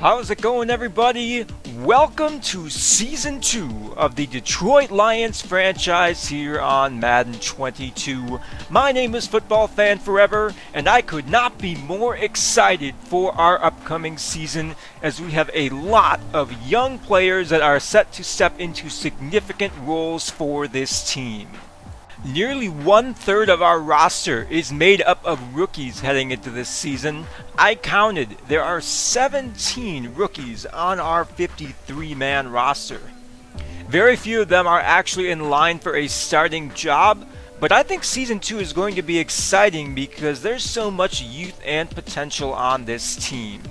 How's it going, everybody? Welcome to Season 2 of the Detroit Lions franchise here on Madden 22. My name is Football Fan Forever, and I could not be more excited for our upcoming season as we have a lot of young players that are set to step into significant roles for this team. Nearly 1/3 of our roster is made up of rookies heading into this season. I counted, there are 17 rookies on our 53-man roster. Very few of them are actually in line for a starting job, but I think Season 2 is going to be exciting because there's so much youth and potential on this team.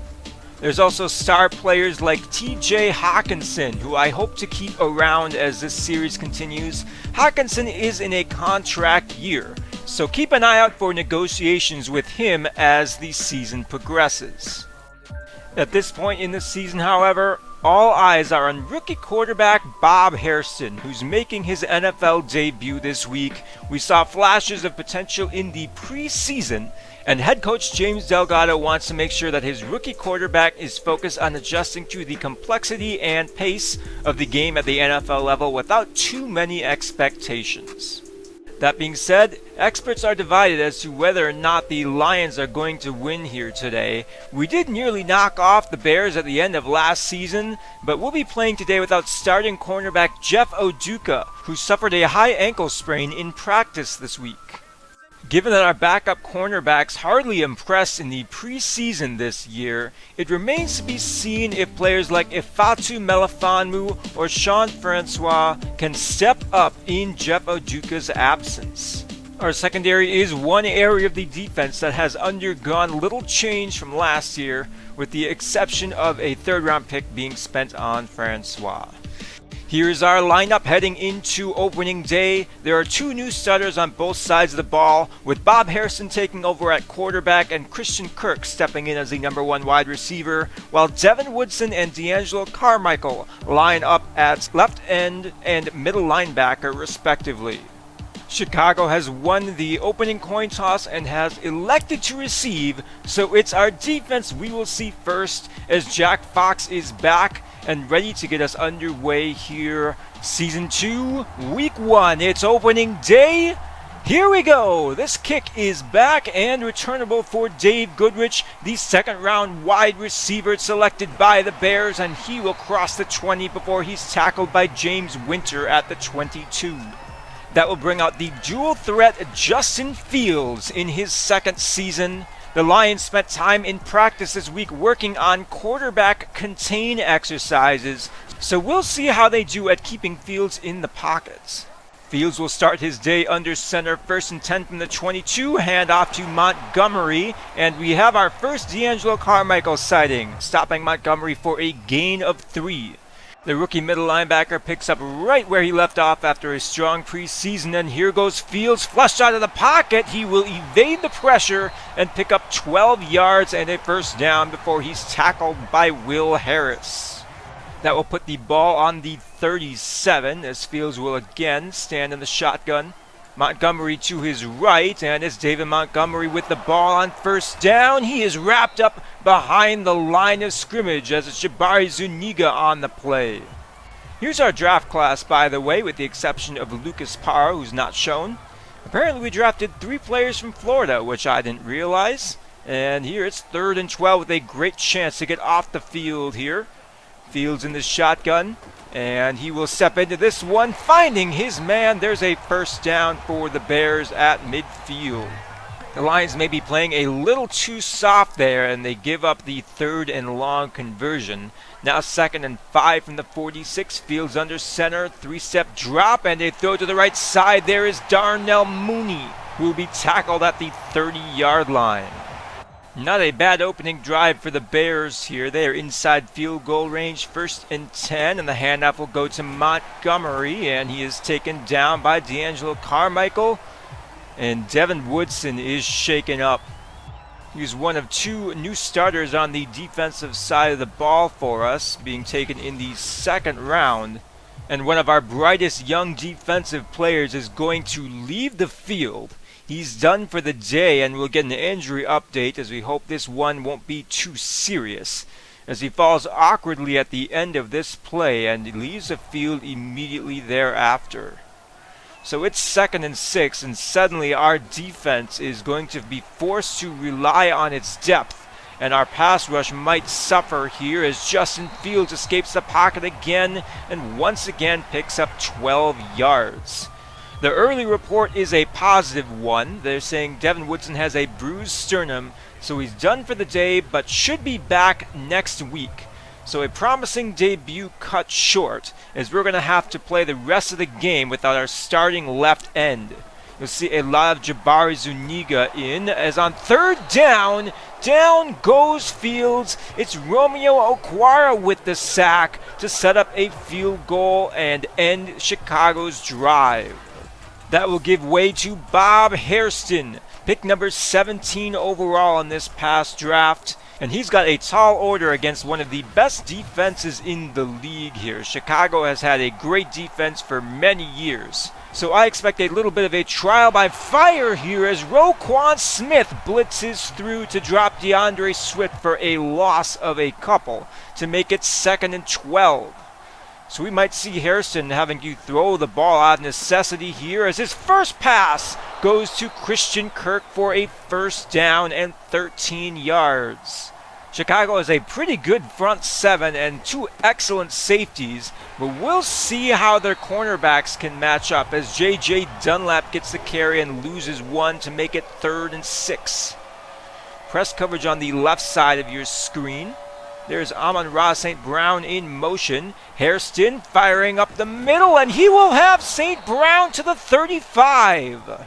There's also star players like TJ Hawkinson, who I hope to keep around as this series continues. Hawkinson is in a contract year, so keep an eye out for negotiations with him as the season progresses. At this point in the season, however, all eyes are on rookie quarterback Bob Hairston, who's making his NFL debut this week. We saw flashes of potential in the preseason, and head coach James Delgado wants to make sure that his rookie quarterback is focused on adjusting to the complexity and pace of the game at the NFL level without too many expectations. That being said, experts are divided as to whether or not the Lions are going to win here today. We did nearly knock off the Bears at the end of last season, but we'll be playing today without starting cornerback Jeff Oduka, who suffered a high ankle sprain in practice this week. Given that our backup cornerbacks hardly impressed in the preseason this year, it remains to be seen if players like Ifeatu Melifonwu or Sean Francois can step up in Jeff Oduka's absence. Our secondary is one area of the defense that has undergone little change from last year, with the exception of a third-round pick being spent on Francois. Here's our lineup heading into opening day. There are two new starters on both sides of the ball, with Bob Hairston taking over at quarterback and Christian Kirk stepping in as the number one wide receiver, while Devin Woodson and D'Angelo Carmichael line up at left end and middle linebacker respectively. Chicago has won the opening coin toss and has elected to receive, so it's our defense we will see first as Jack Fox is back and ready to get us underway here. Season 2, Week 1, it's opening day. Here we go! This kick is back and returnable for Dave Goodrich, the second-round wide receiver selected by the Bears, and he will cross the 20 before he's tackled by James Winter at the 22. That will bring out the dual threat Justin Fields in his second season. The Lions spent time in practice this week working on quarterback contain exercises, so we'll see how they do at keeping Fields in the pockets. Fields will start his day under center, 1st and 10 from the 22, hand off to Montgomery, and we have our first D'Angelo Carmichael sighting, stopping Montgomery for a gain of 3. The rookie middle linebacker picks up right where he left off after a strong preseason, and here goes Fields flushed out of the pocket. He will evade the pressure and pick up 12 yards and a first down before he's tackled by Will Harris. That will put the ball on the 37 as Fields will again stand in the shotgun. Montgomery to his right, and it's David Montgomery with the ball on first down. He is wrapped up behind the line of scrimmage as it's Jabari Zuniga on the play. Here's our draft class, by the way, with the exception of Lucas Parra, who's not shown. Apparently we drafted 3 players from Florida, which I didn't realize. And here it's 3rd and 12 with a great chance to get off the field here. Fields in the shotgun, and he will step into this one, finding his man. There's a first down for the Bears at midfield. The Lions may be playing a little too soft there, and they give up the 3rd and long conversion. Now 2nd and 5 from the 46. Fields under center, 3-step drop, and a throw to the right side. There is Darnell Mooney, who will be tackled at the 30-yard line. Not a bad opening drive for the Bears here. They are inside field goal range, 1st and 10, and the handoff will go to Montgomery, and he is taken down by D'Angelo Carmichael, and Devin Woodson is shaken up. He's one of 2 new starters on the defensive side of the ball for us, being taken in the 2nd round, and one of our brightest young defensive players is going to leave the field. He's done for the day, and we'll get an injury update as we hope this one won't be too serious. as he falls awkwardly at the end of this play and leaves the field immediately thereafter. So it's 2nd and 6, and suddenly our defense is going to be forced to rely on its depth, and our pass rush might suffer here as Justin Fields escapes the pocket again and once again picks up 12 yards. The early report is a positive one. They're saying Devin Woodson has a bruised sternum, so he's done for the day but should be back next week. So a promising debut cut short, as we're going to have to play the rest of the game without our starting left end. You'll see a lot of Jabari Zuniga in, as on 3rd down, down goes Fields. It's Romeo Okwara with the sack to set up a field goal and end Chicago's drive. That will give way to Bob Hairston, pick number 17 overall in this past draft. And he's got a tall order against one of the best defenses in the league here. Chicago has had a great defense for many years. So I expect a little bit of a trial by fire here as Roquan Smith blitzes through to drop DeAndre Swift for a loss of a couple to make it 2nd and 12. So we might see Hairston having to throw the ball out of necessity here as his first pass goes to Christian Kirk for a 1st down and 13 yards. Chicago has a pretty good front 7 and 2 excellent safeties, but we'll see how their cornerbacks can match up as J.J. Dunlap gets the carry and loses 1 to make it 3rd and 6. Press coverage on the left side of your screen. There's Amon-Ra St. Brown in motion. Hairston firing up the middle, and he will have St. Brown to the 35.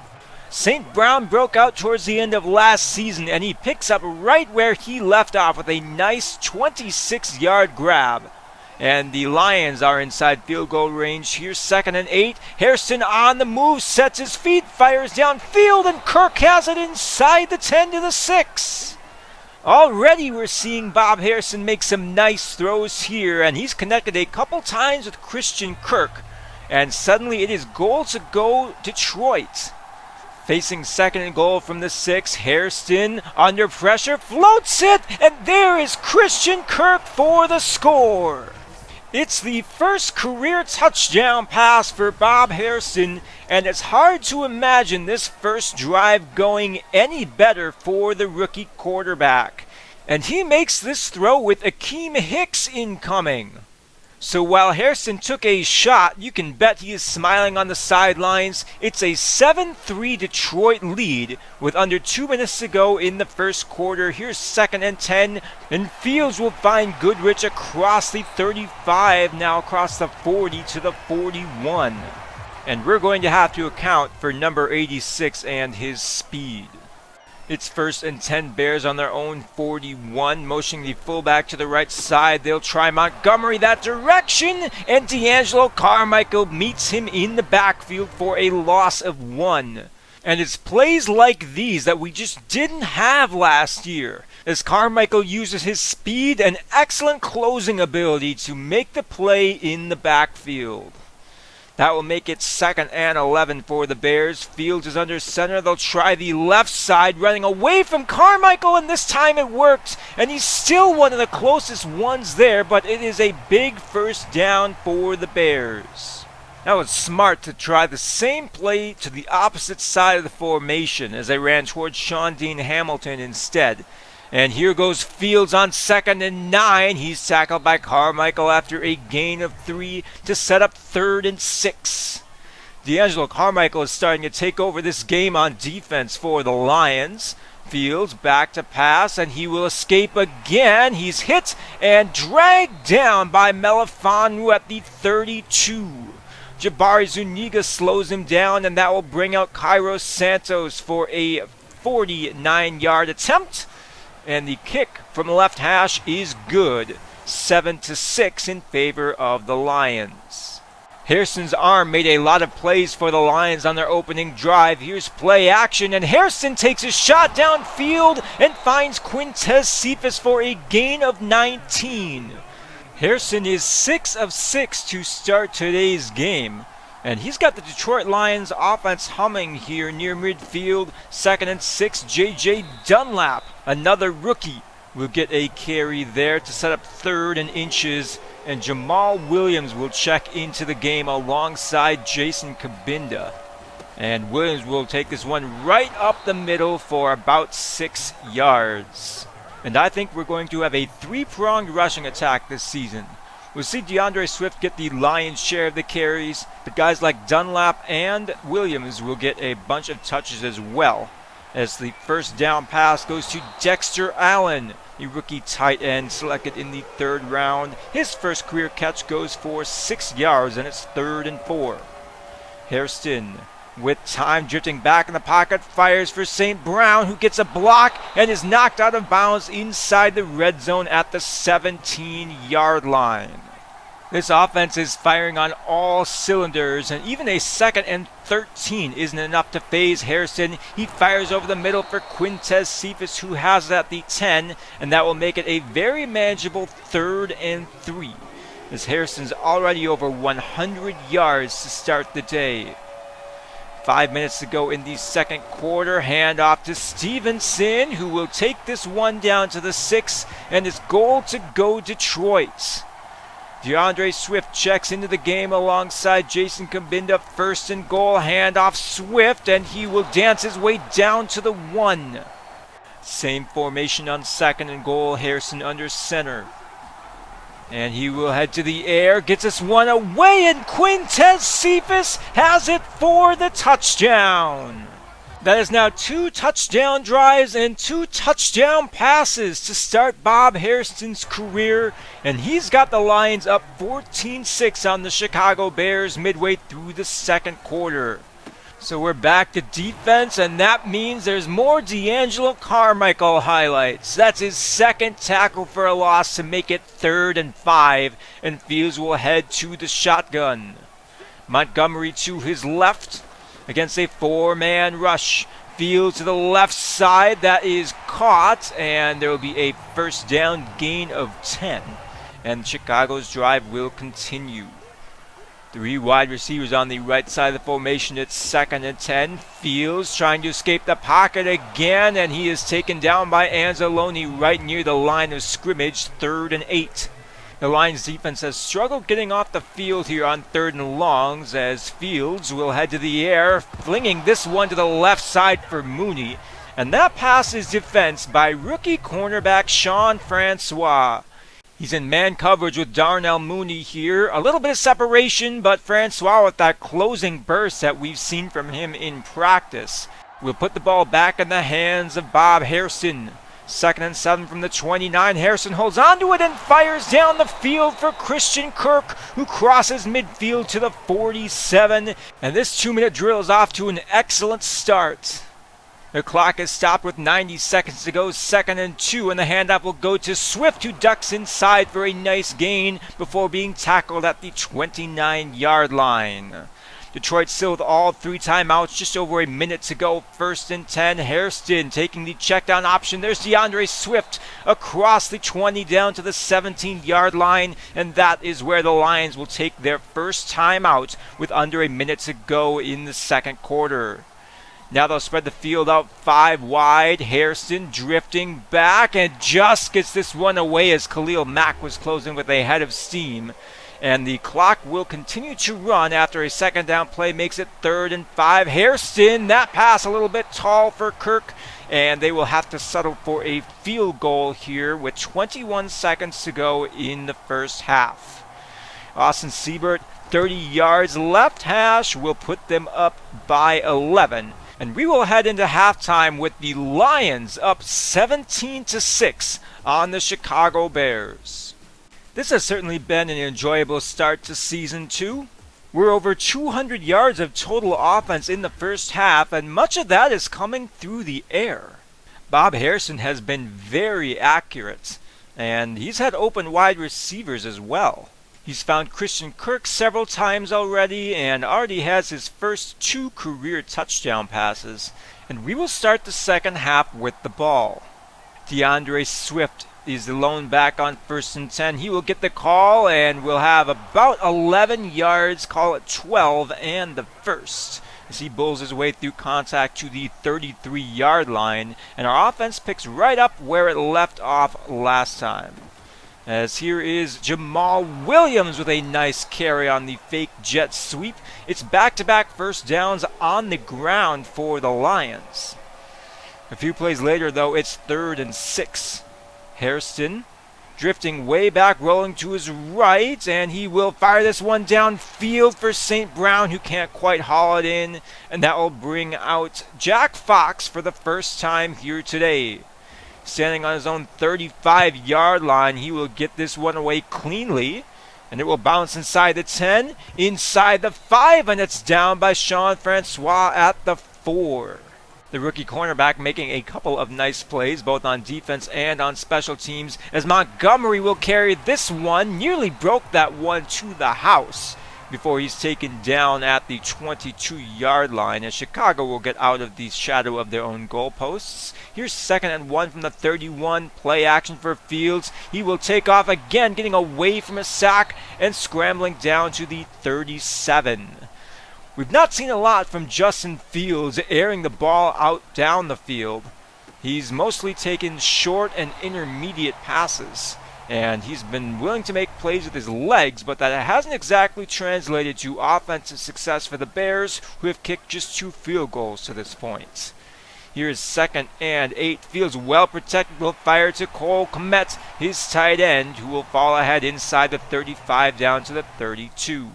St. Brown broke out towards the end of last season, and he picks up right where he left off with a nice 26-yard grab. And the Lions are inside field goal range here, 2nd and 8. Hairston on the move, sets his feet, fires downfield, and Kirk has it inside the 10 to the 6. Already we're seeing Bob Hairston make some nice throws here, and he's connected a couple times with Christian Kirk. And suddenly it is goal to go Detroit. Facing 2nd and goal from the 6, Hairston under pressure floats it, and there is Christian Kirk for the score. It's the first career touchdown pass for Bob Hairston, and it's hard to imagine this first drive going any better for the rookie quarterback. And he makes this throw with Akeem Hicks incoming. So while Hairston took a shot, you can bet he is smiling on the sidelines. It's a 7-3 Detroit lead with under 2 minutes to go in the first quarter. Here's 2nd and 10, and Fields will find Goodrich across the 35, now across the 40 to the 41. And we're going to have to account for number 86 and his speed. It's 1st and 10 Bears on their own 41, motioning the fullback to the right side. They'll try Montgomery that direction, and D'Angelo Carmichael meets him in the backfield for a loss of 1. And it's plays like these that we just didn't have last year, as Carmichael uses his speed and excellent closing ability to make the play in the backfield. That will make it 2nd and 11 for the Bears. Fields is under center. They'll try the left side, running away from Carmichael, and this time it worked. And he's still one of the closest ones there, but it is a big 1st down for the Bears. That was smart to try the same play to the opposite side of the formation as they ran towards Sean Dean Hamilton instead. And here goes Fields on 2nd and 9. He's tackled by Carmichael after a gain of 3 to set up 3rd and 6. D'Angelo Carmichael is starting to take over this game on defense for the Lions. Fields back to pass, and he will escape again. He's hit and dragged down by Melifonwu at the 32. Jabari Zuniga slows him down, and that will bring out Kairos Santos for a 49-yard attempt. And the kick from the left hash is good. 7-6 in favor of the Lions. Hairston's arm made a lot of plays for the Lions on their opening drive. Here's play action, and Hairston takes a shot downfield and finds Quintez Cephas for a gain of 19. Hairston is 6 of 6 to start today's game. And he's got the Detroit Lions offense humming here near midfield. 2nd and 6, J.J. Dunlap, another rookie, will get a carry there to set up 3rd and inches, and Jamal Williams will check into the game alongside Jason Kabinda. And Williams will take this one right up the middle for about 6 yards. And I think we're going to have a 3-pronged rushing attack this season. We'll see DeAndre Swift get the lion's share of the carries, but guys like Dunlap and Williams will get a bunch of touches as well, as the first down pass goes to Dexter Allen, the rookie tight end selected in the 3rd round. His first career catch goes for 6 yards, and it's 3rd and 4. Hairston, with time drifting back in the pocket, fires for St. Brown, who gets a block and is knocked out of bounds inside the red zone at the 17-yard line. This offense is firing on all cylinders, and even a 2nd and 13 isn't enough to faze Hairston. He fires over the middle for Quintez Cephas, who has it at the 10, and that will make it a very manageable 3rd and 3, as Hairston's already over 100 yards to start the day. 5 minutes to go in the 2nd quarter. Hand off to Stevenson, who will take this one down to the 6, and it's goal to go Detroit. DeAndre Swift checks into the game alongside Jason Kabinda. 1st and goal, handoff Swift, and he will dance his way down to the 1. Same formation on 2nd and goal, Harrison under center. And he will head to the air, gets this one away, and Quintez Cephas has it for the touchdown. That is now 2 touchdown drives and 2 touchdown passes to start Bob Hairston's career, and he's got the Lions up 14-6 on the Chicago Bears midway through the 2nd quarter. So we're back to defense, and that means there's more D'Angelo Carmichael highlights. That's his 2nd tackle for a loss to make it 3rd and 5, and Fields will head to the shotgun. Montgomery to his left against a 4-man rush. Fields to the left side, that is caught, and there will be a first down gain of 10, and Chicago's drive will continue. 3 wide receivers on the right side of the formation. It's 2nd and 10. Fields trying to escape the pocket again, and he is taken down by Anzalone right near the line of scrimmage. 3rd and 8. The Lions defense has struggled getting off the field here on 3rd and longs, as Fields will head to the air, flinging this one to the left side for Mooney. And that pass is defensed by rookie cornerback Sean Francois. He's in man coverage with Darnell Mooney here. A little bit of separation, but Francois with that closing burst that we've seen from him in practice will put the ball back in the hands of Bob Hairston. 2nd and 7 from the 29. Harrison holds onto it and fires down the field for Christian Kirk, who crosses midfield to the 47. And this 2-minute drill is off to an excellent start. The clock is stopped with 90 seconds to go. 2nd and 2, and the handoff will go to Swift, who ducks inside for a nice gain before being tackled at the 29-yard line. Detroit still with all 3 timeouts, just over a minute to go. 1st and 10, Hairston taking the check down option. There's DeAndre Swift across the 20 down to the 17-yard line, and that is where the Lions will take their first timeout with under a minute to go in the 2nd quarter. Now they'll spread the field out 5 wide. Hairston drifting back and just gets this one away as Khalil Mack was closing with a head of steam. And the clock will continue to run after a 2nd down play makes it 3rd and 5. Hairston, that pass a little bit tall for Kirk, and they will have to settle for a field goal here with 21 seconds to go in the first half. Austin Siebert, 30 yards left hash, will put them up by 11. And we will head into halftime with the Lions up 17-6 on the Chicago Bears. This has certainly been an enjoyable start to Season 2. We're over 200 yards of total offense in the first half, and much of that is coming through the air. Bob Hairston has been very accurate, and he's had open wide receivers as well. He's found Christian Kirk several times already and already has his first 2 career touchdown passes. And we will start the second half with the ball. DeAndre Swift is the lone back on 1st and 10. He will get the call and will have about 11 yards, call it 12, and the first. as he bulls his way through contact to the 33-yard line, and our offense picks right up where it left off last time. As here is Jamal Williams with a nice carry on the fake jet sweep. It's back-to-back first downs on the ground for the Lions. A few plays later, though, it's 3rd and 6. Hairston drifting way back, rolling to his right, and he will fire this one downfield for St. Brown, who can't quite haul it in, and that will bring out Jack Fox for the first time here today. Standing on his own 35-yard line, he will get this one away cleanly, and it will bounce inside the 10, inside the 5, and it's down by Sean Francois at the 4. The rookie cornerback making a couple of nice plays, both on defense and on special teams, as Montgomery will carry this one, nearly broke that one to the house before he's taken down at the 22-yard line, as Chicago will get out of the shadow of their own goalposts. Here's 2nd and 1 from the 31, play action for Fields. He will take off again, getting away from a sack and scrambling down to the 37. We've not seen a lot from Justin Fields airing the ball out down the field. He's mostly taken short and intermediate passes, and he's been willing to make plays with his legs, but that hasn't exactly translated to offensive success for the Bears, who have kicked just 2 field goals to this point. Here's 2nd and 8. Fields well protected, will fire to Cole Kmet, his tight end, who will fall ahead inside the 35 down to the 32.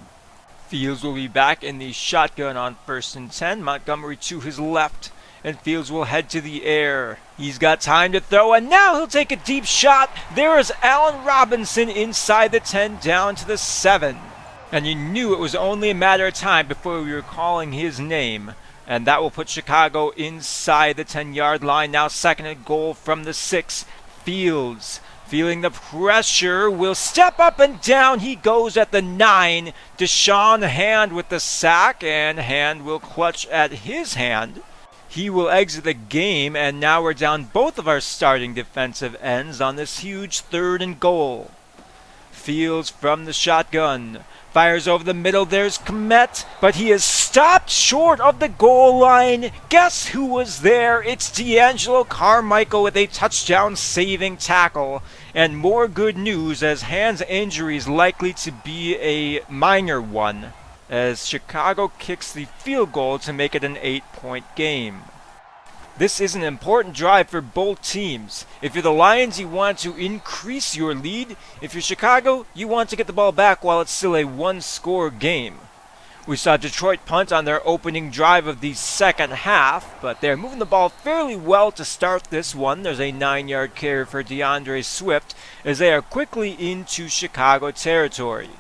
Fields will be back in the shotgun on 1st and 10. Montgomery to his left, and Fields will head to the air. He's got time to throw, and now he'll take a deep shot. There is Allen Robinson inside the 10 down to the 7. And you knew it was only a matter of time before we were calling his name. And that will put Chicago inside the 10-yard line. Now 2nd and goal from the 6. Fields, feeling the pressure, will step up and down. He goes at the 9. Deshaun Hand with the sack, and Hand will clutch at his hand. He will exit the game, and now we're down both of our starting defensive ends on this huge 3rd and goal. Fields from the shotgun fires over the middle. There's Kmet, but he is stopped short of the goal line. Guess who was there? It's D'Angelo Carmichael with a touchdown-saving tackle. And more good news, as Hand's injury is likely to be a minor one, as Chicago kicks the field goal to make it an 8-point game. This is an important drive for both teams. If you're the Lions, you want to increase your lead. If you're Chicago, you want to get the ball back while it's still a one-score game. We saw Detroit punt on their opening drive of the second half, but they're moving the ball fairly well to start this one. There's a 9-yard carry for DeAndre Swift as they are quickly into Chicago territory.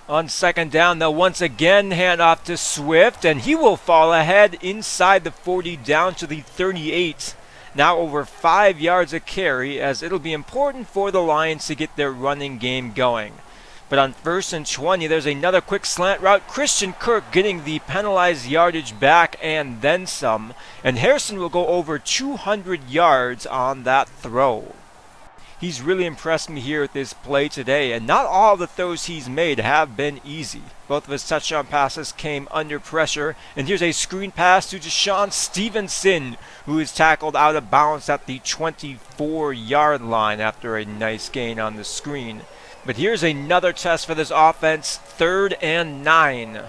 On 2nd down, they'll once again hand off to Swift, and he will fall ahead inside the 40 down to the 38. Now over 5 yards a carry, as it'll be important for the Lions to get their running game going. But on 1st and 20, there's another quick slant route. Christian Kirk getting the penalized yardage back and then some. And Harrison will go over 200 yards on that throw. He's really impressed me here with this play today, and not all the throws he's made have been easy. Both of his touchdown passes came under pressure, and here's a screen pass to Deshaun Stevenson, who is tackled out of bounds at the 24-yard line after a nice gain on the screen. But here's another test for this offense, 3rd and 9.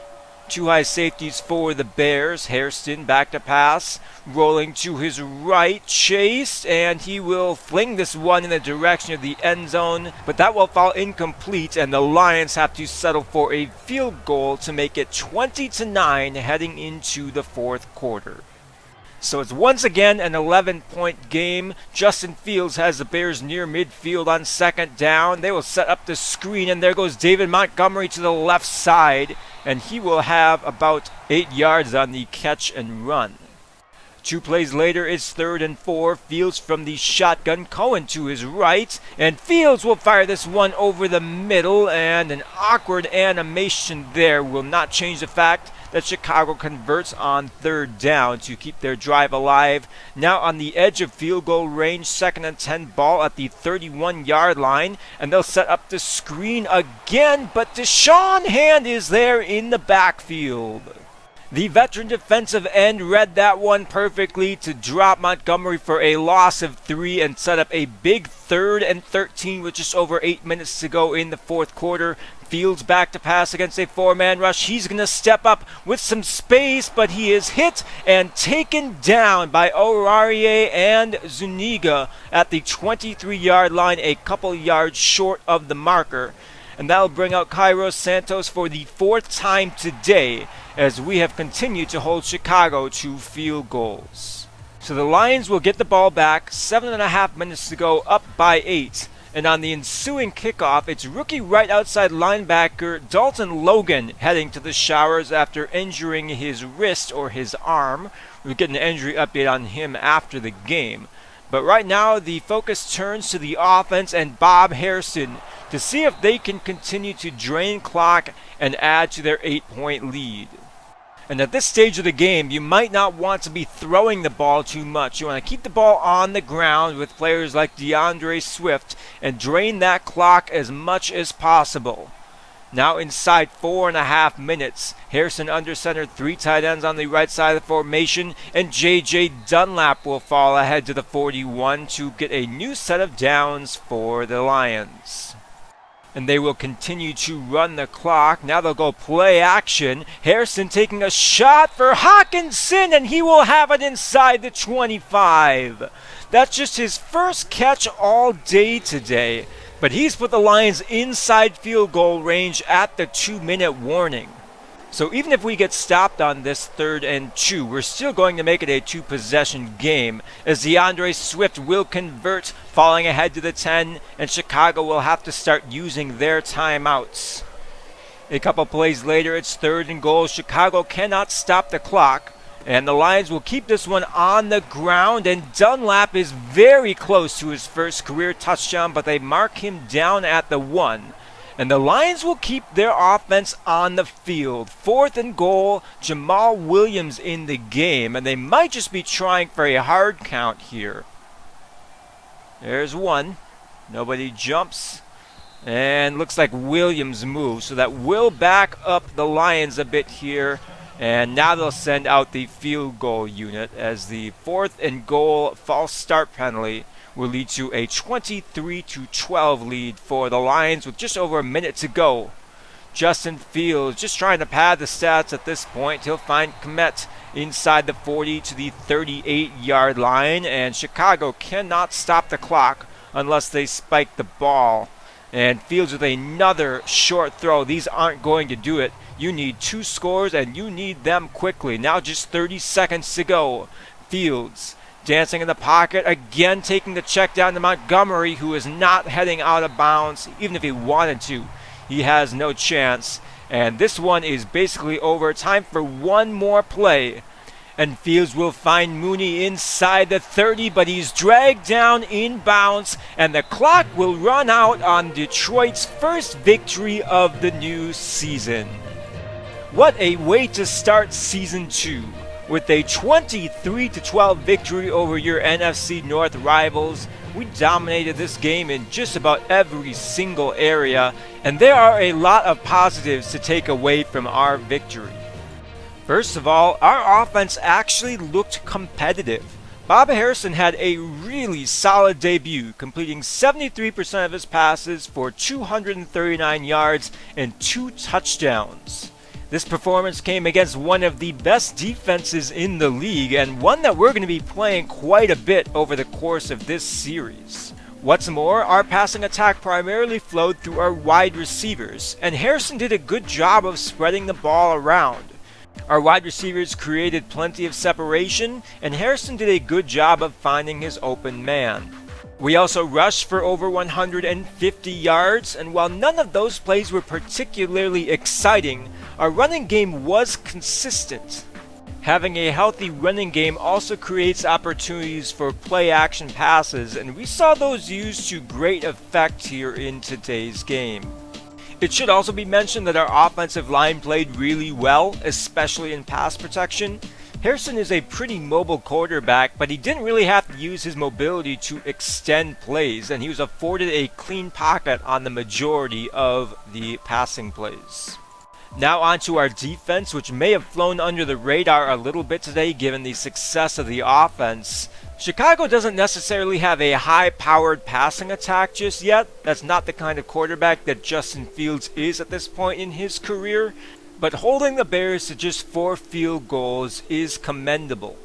2 high safeties for the Bears. Hairston back to pass, rolling to his right, Chase, and he will fling this one in the direction of the end zone, but that will fall incomplete, and the Lions have to settle for a field goal to make it 20-9 heading into the 4th quarter. So it's once again an 11-point game. Justin Fields has the Bears near midfield on 2nd down. They will set up the screen, and there goes David Montgomery to the left side, and he will have about 8 yards on the catch and run. 2 plays later, it's 3rd and 4. Fields from the shotgun, Cohen to his right, and Fields will fire this one over the middle, and an awkward animation there will not change the fact that Chicago converts on 3rd down to keep their drive alive. Now on the edge of field goal range, 2nd and 10, ball at the 31-yard line, and they'll set up the screen again, but Deshaun Hand is there in the backfield. The veteran defensive end read that one perfectly to drop Montgomery for a loss of 3 and set up a big 3rd and 13 with just over 8 minutes to go in the fourth quarter. Fields back to pass against a 4-man rush. He's going to step up with some space, but he is hit and taken down by Orarie and Zuniga at the 23-yard line, a couple yards short of the marker. And that'll bring out Kairos Santos for the 4th time today, as we have continued to hold Chicago to field goals. So the Lions will get the ball back, 7.5 minutes to go, up by 8. And on the ensuing kickoff, it's rookie right outside linebacker Dalton Logan heading to the showers after injuring his wrist or his arm. We'll get an injury update on him after the game. But right now, the focus turns to the offense and Bob Harrison to see if they can continue to drain clock and add to their 8-point lead. And at this stage of the game, you might not want to be throwing the ball too much. You want to keep the ball on the ground with players like DeAndre Swift and drain that clock as much as possible. Now inside 4.5 minutes, Harrison under center, 3 tight ends on the right side of the formation, and J.J. Dunlap will fall ahead to the 41 to get a new set of downs for the Lions. And they will continue to run the clock. Now they'll go play action. Harrison taking a shot for Hawkinson, and he will have it inside the 25. That's just his first catch all day today. But he's put the Lions inside field goal range at the 2-minute warning. So even if we get stopped on this 3rd and 2, we're still going to make it a 2-possession game, as DeAndre Swift will convert, falling ahead to the 10, and Chicago will have to start using their timeouts. A couple plays later, it's 3rd and goal. Chicago cannot stop the clock, and the Lions will keep this one on the ground, and Dunlap is very close to his first career touchdown, but they mark him down at the 1. And the Lions will keep their offense on the field. 4th and goal, Jamal Williams in the game, and they might just be trying for a hard count here. There's one. Nobody jumps. And looks like Williams moves, so that will back up the Lions a bit here. And now they'll send out the field goal unit, as the 4th and goal false start penalty will lead to a 23-12 lead for the Lions with just over a minute to go. Justin Fields just trying to pad the stats at this point. He'll find Kmet inside the 40 to the 38-yard line, and Chicago cannot stop the clock unless they spike the ball. And Fields with another short throw. These aren't going to do it. You need 2 scores, and you need them quickly. Now just 30 seconds to go. Fields dancing in the pocket, again taking the check down to Montgomery, who is not heading out of bounds. Even if he wanted to, he has no chance. And this one is basically over. Time for one more play. And Fields will find Mooney inside the 30, but he's dragged down in bounds, and the clock will run out on Detroit's first victory of the new season. What a way to start Season 2. With a 23-12 victory over your NFC North rivals. We dominated this game in just about every single area, and there are a lot of positives to take away from our victory. First of all, our offense actually looked competitive. Bob Harrison had a really solid debut, completing 73% of his passes for 239 yards and 2 touchdowns. This performance came against one of the best defenses in the league, and one that we're going to be playing quite a bit over the course of this series. What's more, our passing attack primarily flowed through our wide receivers, and Harrison did a good job of spreading the ball around. Our wide receivers created plenty of separation, and Harrison did a good job of finding his open man. We also rushed for over 150 yards, and while none of those plays were particularly exciting, our running game was consistent. Having a healthy running game also creates opportunities for play-action passes, and we saw those used to great effect here in today's game. It should also be mentioned that our offensive line played really well, especially in pass protection. Harrison is a pretty mobile quarterback, but he didn't really have to use his mobility to extend plays, and he was afforded a clean pocket on the majority of the passing plays. Now on to our defense, which may have flown under the radar a little bit today given the success of the offense. Chicago doesn't necessarily have a high-powered passing attack just yet. That's not the kind of quarterback that Justin Fields is at this point in his career. But holding the Bears to just 4 field goals is commendable.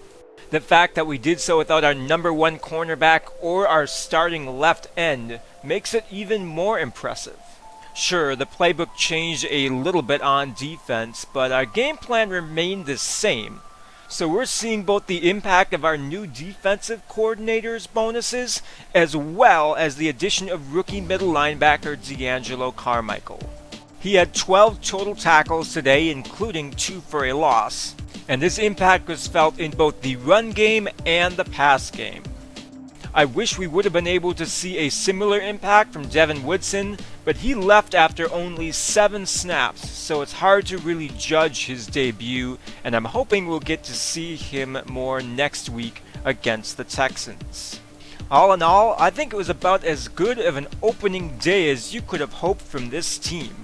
The fact that we did so without our number 1 cornerback or our starting left end makes it even more impressive. Sure, the playbook changed a little bit on defense, but our game plan remained the same. So we're seeing both the impact of our new defensive coordinator's bonuses, as well as the addition of rookie middle linebacker D'Angelo Carmichael. He had 12 total tackles today, including 2 for a loss, and this impact was felt in both the run game and the pass game. I wish we would have been able to see a similar impact from Devin Woodson, but he left after only 7 snaps, so it's hard to really judge his debut, and I'm hoping we'll get to see him more next week against the Texans. All in all, I think it was about as good of an opening day as you could have hoped from this team.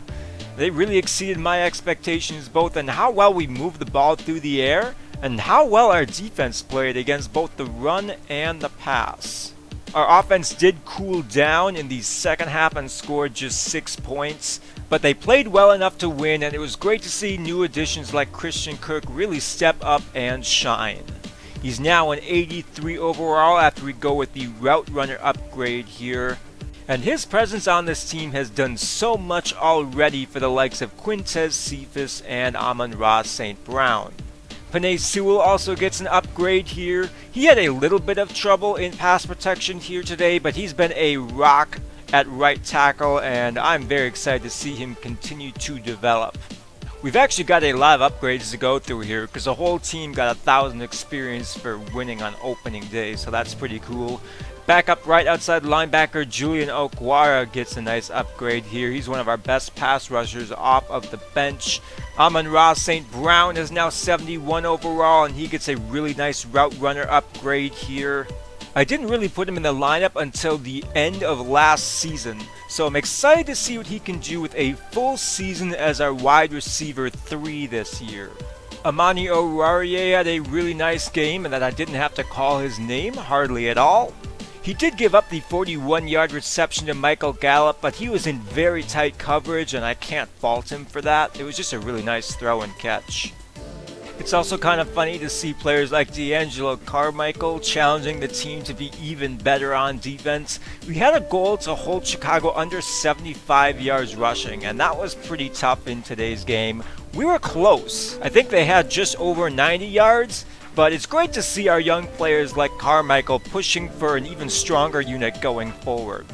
They really exceeded my expectations both in how well we moved the ball through the air and how well our defense played against both the run and the pass. Our offense did cool down in the second half and scored just 6 points, but they played well enough to win, and it was great to see new additions like Christian Kirk really step up and shine. He's now an 83 overall after we go with the route runner upgrade here. And his presence on this team has done so much already for the likes of Quintez Cephas and Amon-Ra St. Brown. Penei Sewell also gets an upgrade here. He had a little bit of trouble in pass protection here today, but he's been a rock at right tackle, and I'm very excited to see him continue to develop. We've actually got a lot of upgrades to go through here because the whole team got 1,000 experience for winning on opening day, so that's pretty cool. Backup right outside linebacker Julian Okwara gets a nice upgrade here. He's one of our best pass rushers off of the bench. Amon-Ra St. Brown is now 71 overall, and he gets a really nice route runner upgrade here. I didn't really put him in the lineup until the end of last season, so I'm excited to see what he can do with a full season as our wide receiver 3 this year. Amani Oruwariye had a really nice game, and that I didn't have to call his name hardly at all. He did give up the 41-yard reception to Michael Gallup, but he was in very tight coverage, and I can't fault him for that. It was just a really nice throw and catch. It's also kind of funny to see players like D'Angelo Carmichael challenging the team to be even better on defense. We had a goal to hold Chicago under 75 yards rushing, and that was pretty tough in today's game. We were close. I think they had just over 90 yards. But it's great to see our young players like Carmichael pushing for an even stronger unit going forward.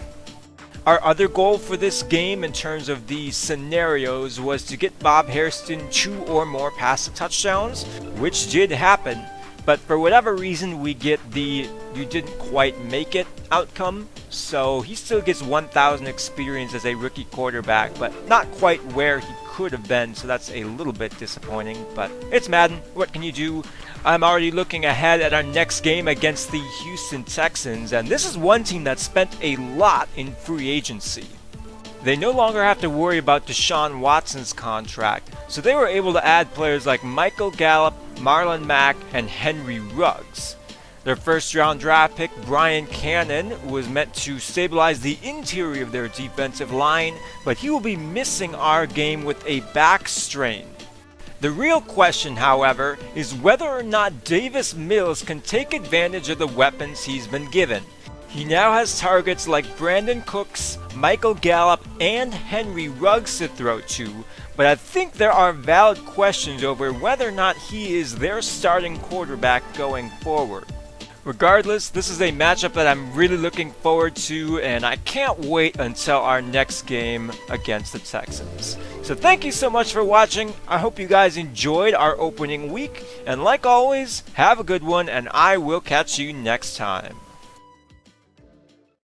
Our other goal for this game in terms of the scenarios was to get Bob Hairston 2 or more passing touchdowns, which did happen. But for whatever reason, we get the "you didn't quite make it" outcome. So he still gets 1,000 experience as a rookie quarterback, but not quite where he could have been, so that's a little bit disappointing. But it's Madden, what can you do? I'm already looking ahead at our next game against the Houston Texans, and this is one team that spent a lot in free agency. They no longer have to worry about Deshaun Watson's contract, so they were able to add players like Michael Gallup, Marlon Mack, and Henry Ruggs. Their first-round draft pick, Brian Cannon, was meant to stabilize the interior of their defensive line, but he will be missing our game with a back strain. The real question, however, is whether or not Davis Mills can take advantage of the weapons he's been given. He now has targets like Brandon Cooks, Michael Gallup, and Henry Ruggs to throw to, but I think there are valid questions over whether or not he is their starting quarterback going forward. Regardless, this is a matchup that I'm really looking forward to, and I can't wait until our next game against the Texans. So thank you so much for watching. I hope you guys enjoyed our opening week, and like always, have a good one, and I will catch you next time.